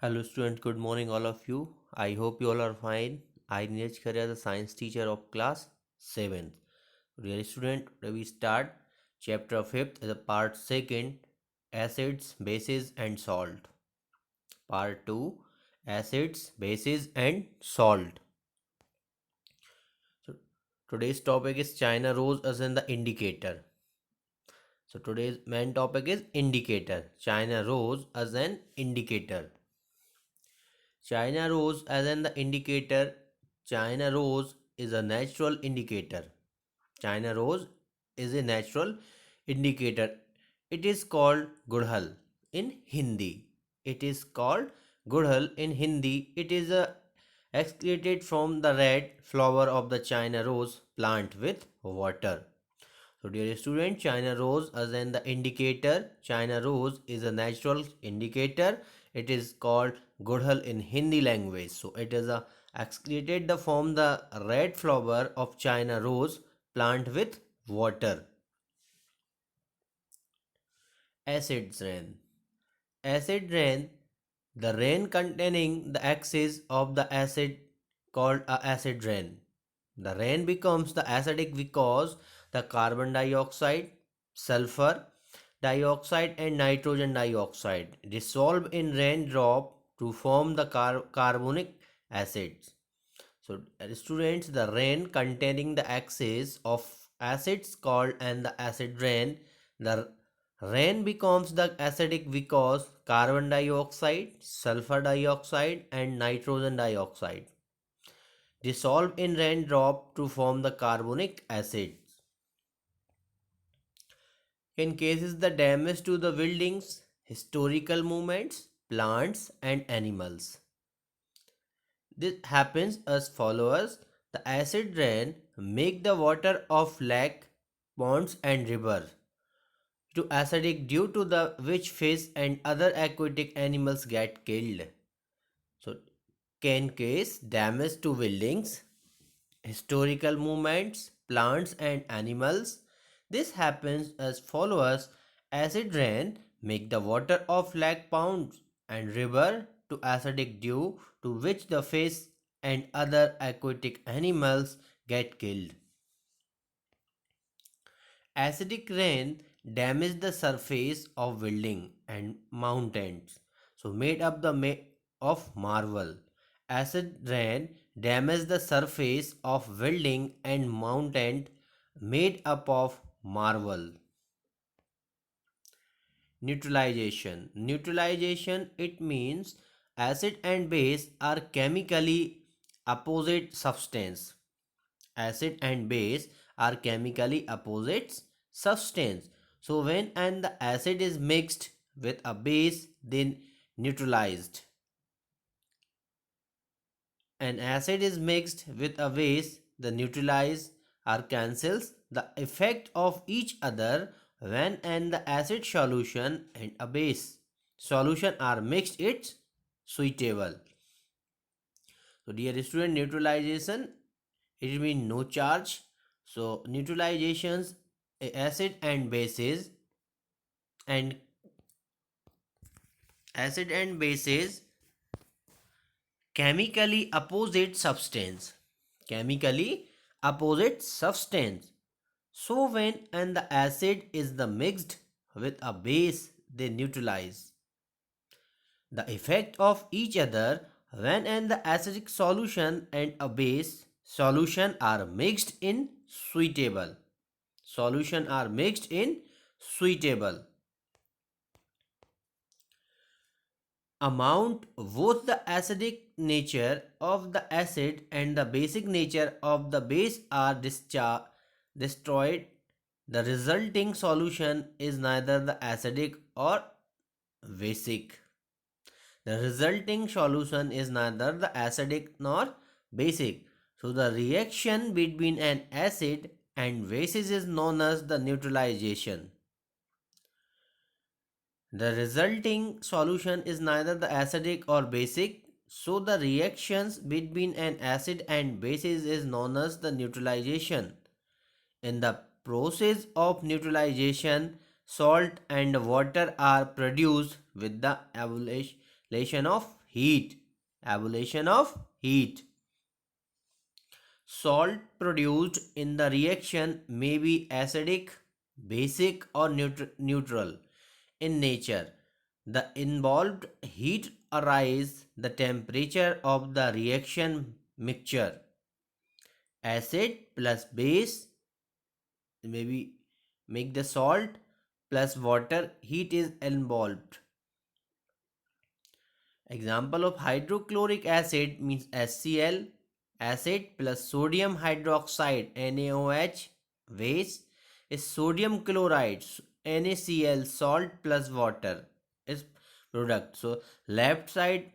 Hello student, good morning all of you. I hope you all are fine. I Neeraj Kharia, the science teacher of class 7th. Dear student, today we start chapter 5th, the part 2nd, acids, bases and salt. Part 2, acids, bases and salt. So today's topic is China rose as in the indicator. So today's main topic is indicator. China rose as an indicator. China rose as an the indicator. China rose is a natural indicator. China rose is a natural indicator. It is called Gudhal in Hindi. It is called Gudhal in Hindi. It is excreted from the red flower of the China rose plant with water. So, dear student, China rose as in the indicator. China rose is a natural indicator. It is called Gudhal in Hindi language. So, it is a excreted the form the red flower of China rose plant with water. Acid rain. Acid rain, the rain containing the excess of the acid called a acid rain. The rain becomes the acidic because the carbon dioxide, sulfur dioxide and nitrogen dioxide dissolve in raindrop to form the carbonic acids. So students, the rain containing the excess of acids called and the acid rain. The rain becomes the acidic because carbon dioxide, sulfur dioxide and nitrogen dioxide dissolve in raindrop to form the carbonic acid. In cases the damage to the buildings, historical movements, plants and animals. This happens as follows. The acid rain make the water of lake, ponds and river to acidic due to the which fish and other aquatic animals get killed. So can case damage to buildings, historical movements, plants and animals. This happens as follows. Acid rain make the water of lake, ponds and river to acidic due to which the fish and other aquatic animals get killed. Acidic rain damage the surface of building and mountains, so made up of marble. Acid rain damage the surface of building and mountain made up of marble. Neutralization. Neutralization, it means acid and base are chemically opposite substance. Acid and base are chemically opposite substance. So when and the acid is mixed with a base, then neutralized. An acid is mixed with a base, the neutralize or cancels the effect of each other when and the acid solution and a base solution are mixed, it's suitable. So dear student, neutralization, it means no charge. So neutralizations, acid and bases and acid and bases chemically opposite substance. Chemically opposite substance. So when and the acid is the mixed with a base, they neutralize the effect of each other when and the acidic solution and a base solution are mixed in suitable. Solution are mixed in suitable amount. Both the acidic nature of the acid and the basic nature of the base are destroyed. The resulting solution is neither the acidic or basic. The resulting solution is neither the acidic nor basic. So the reaction between an acid and basis is known as the neutralization. The resulting solution is neither the acidic or basic, so the reactions between an acid and basis is known as the neutralization. In the process of neutralization, salt and water are produced with the evaporation of heat. Abolition of heat. Salt produced in the reaction may be acidic, basic, or neutral in nature. The involved heat arises the temperature of the reaction mixture. Acid plus base maybe make the salt plus water heat is involved. Example of hydrochloric acid means HCl, acid plus sodium hydroxide NaOH, base is sodium chloride NaCl, salt plus water is product. So left side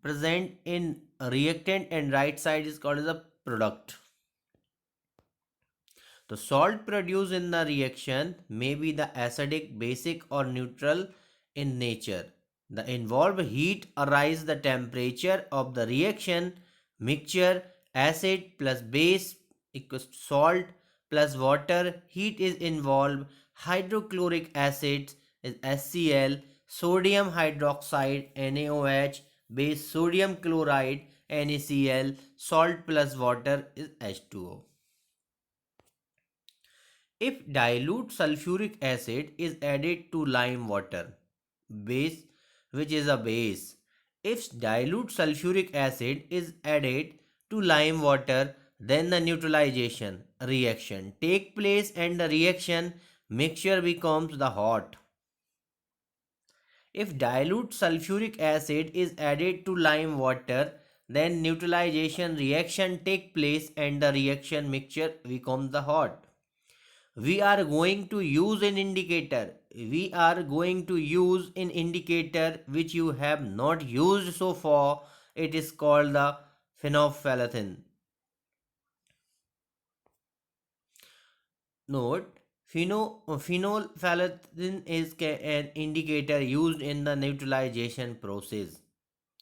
present in reactant and right side is called as a product. The salt produced in the reaction may be the acidic, basic, or neutral in nature. The involved heat arises the temperature of the reaction mixture. Acid plus base equals salt plus water. Heat is involved. Hydrochloric acid is HCl. Sodium hydroxide NaOH. Base sodium chloride NaCl. Salt plus water is H2O. If dilute sulfuric acid is added to lime water, base which is a base. If dilute sulfuric acid is added to lime water, then the neutralization reaction take place and the reaction mixture becomes the hot. If dilute sulfuric acid is added to lime water, then neutralization reaction take place and the reaction mixture becomes the hot. We are going to use an indicator. We are going to use an indicator which you have not used so far. It is called the phenolphthalein. Note, phenolphthalein is an indicator used in the neutralization process.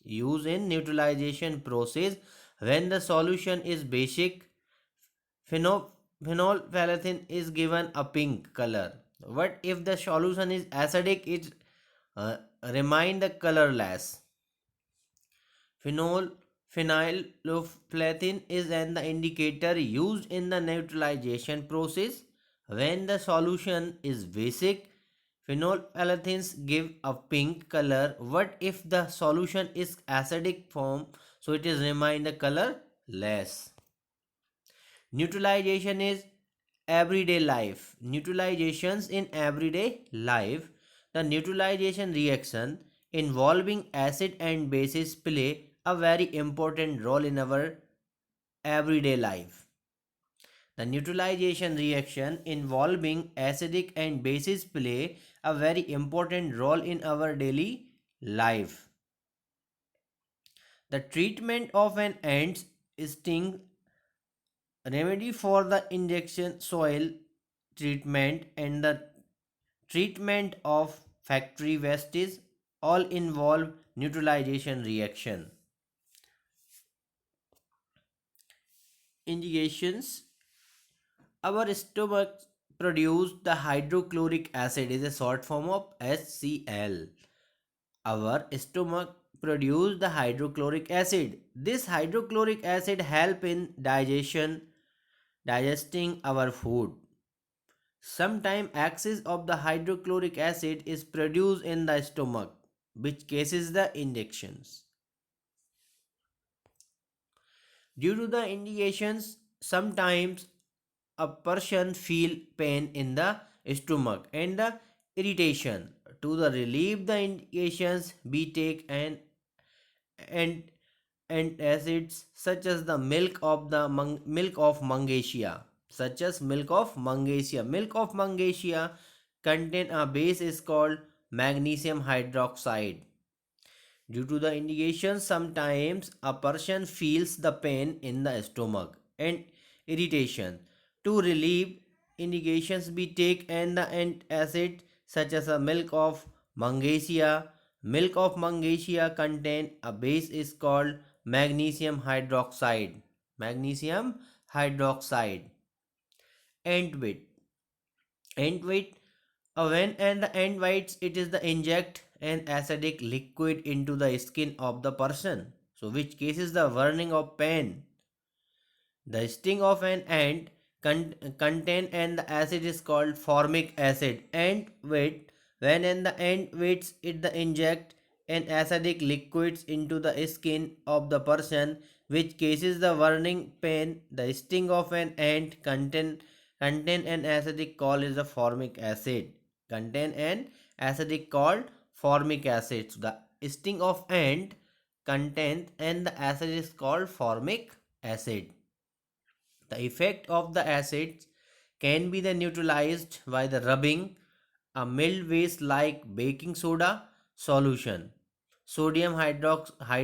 Used in neutralization process when the solution is basic. Phenolphthalein is given a pink color. What if the solution is acidic? It remain the colorless. Phenolphthalein is an indicator used in the neutralization process. When the solution is basic, phenolphthaleins give a pink color. What if the solution is acidic form? So it is remain the color less. Neutralization is everyday life. Neutralizations in everyday life. The neutralization reaction involving acid and bases play a very important role in our everyday life. The neutralization reaction involving acidic and bases play a very important role in our daily life. The treatment of an ant sting remedy for the injection soil treatment and the treatment of factory wastes all involve neutralization reaction. Indications: our stomach produce the hydrochloric acid is a short form of HCl. Our stomach produce the hydrochloric acid. This hydrochloric acid help in digesting our food. Sometimes excess of the hydrochloric acid is produced in the stomach, which causes the injections. Due to the indications, sometimes a person feel pain in the stomach and the irritation. To the relieve the indications, we take and acids such as the milk of Mangasia, such as milk of Mangasia. Milk of Mangasia contain a base is called magnesium hydroxide. Due to the indication, sometimes a person feels the pain in the stomach and irritation. To relieve indications, we take and the antacid such as a milk of Mangasia. Milk of Mangasia contain a base is called magnesium hydroxide. Magnesium hydroxide. Antwit. Antwit when and the ant bites, it is the inject an acidic liquid into the skin of the person. So, which cases the burning of pain. The sting of an ant contain and the acid is called formic acid. Ant wait when an the ant waits it the inject an acidic liquids into the skin of the person, which cases the burning pain. The sting of an ant contain an acidic called is the formic acid. Contain an acidic called formic acid. So the sting of ant content and the acid is called formic acid. The effect of the acids can be then neutralized by the rubbing a mild waste like baking soda solution, sodium hydrogen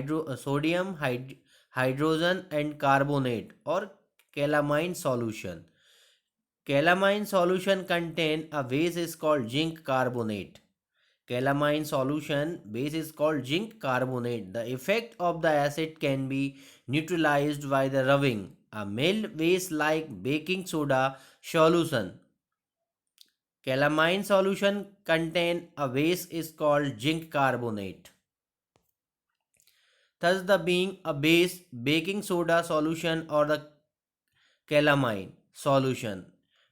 and carbonate or calamine solution. Calamine solution contain a base is called zinc carbonate. Calamine solution base is called zinc carbonate. The effect of the acid can be neutralized by the rubbing a mild base like baking soda solution. Calamine solution contain a base is called zinc carbonate. Thus, the being a base baking soda solution or the calamine solution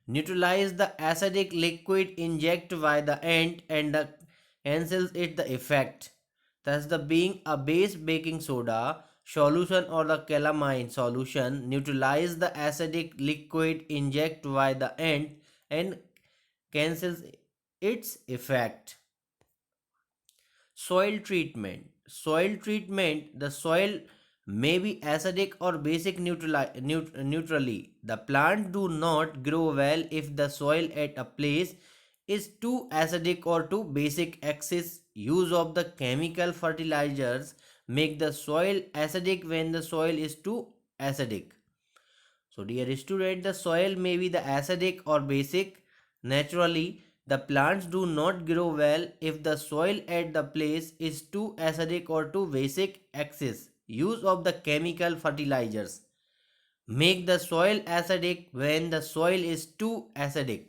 neutralize the acidic liquid injected by the ant and the cancels it the effect. Thus, the being a base baking soda solution or the calamine solution neutralize the acidic liquid injected by the ant and cancels its effect. Soil treatment. Soil treatment. The soil may be acidic or basic neutrally. The plant do not grow well if the soil at a place is too acidic or too basic. Excess use of the chemical fertilizers make the soil acidic when the soil is too acidic. So, dear student, the soil may be the acidic or basic. Naturally, the plants do not grow well if the soil at the place is too acidic or too basic. Excess use of the chemical fertilizers make the soil acidic when the soil is too acidic.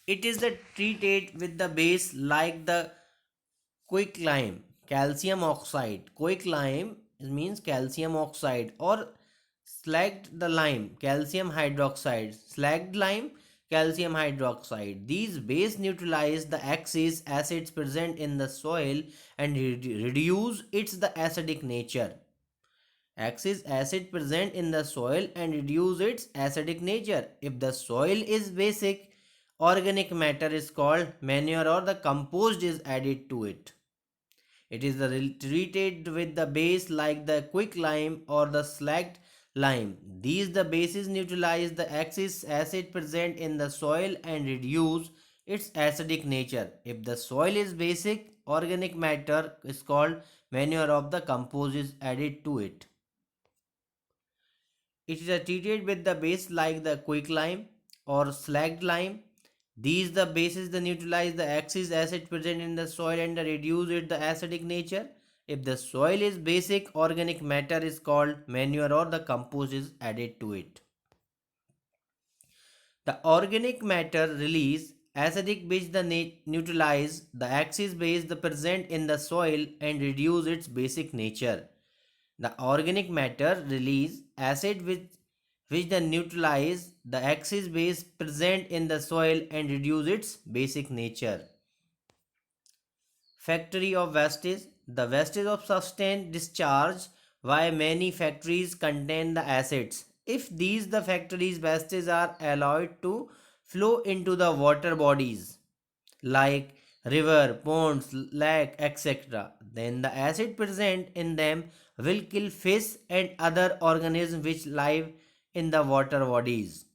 It is the treated with the base like the quicklime, calcium oxide. Quicklime means calcium oxide or slagged the lime, calcium hydroxide. Slagged lime, calcium hydroxide. These base neutralize the excess acids present in the soil and reduce its the acidic nature. Excess acid present in the soil and reduce its acidic nature. If the soil is basic, organic matter is called manure or the compost is added to it. It is treated with the base like the quicklime or the slacked lime. These the bases neutralize the excess acid present in the soil and reduce its acidic nature. If the soil is basic, organic matter is called manure of the compost is added to it. It is treated with the base like the quicklime or slacked lime. These the bases that neutralize the excess acid present in the soil and reduce it the acidic nature. If the soil is basic, organic matter is called manure or the compost is added to it. The organic matter release acidic which the neutralize the excess base the present in the soil and reduce its basic nature. The organic matter release acid which then neutralize the excess base present in the soil and reduce its basic nature. Factory of wastage. The wastage of sustained discharge why many factories contain the acids. If these the factories wastage are allowed to flow into the water bodies like river, ponds, lake, etc., then the acid present in them will kill fish and other organisms which live in the water bodies.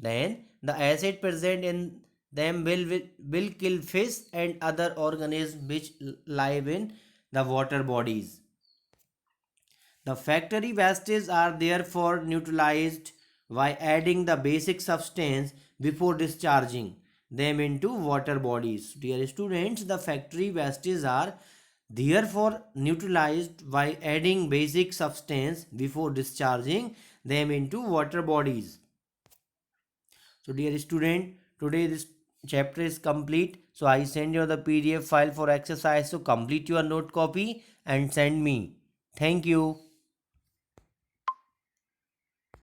Then the acid present in them will kill fish and other organisms which live in the water bodies. The factory wastes are therefore neutralized by adding the basic substance before discharging them into water bodies. Dear students, the factory wastes are therefore neutralized by adding basic substance before discharging them into water bodies. So dear student, today this chapter is complete. So I send you the PDF file for exercise. So complete your note copy and send me. Thank you.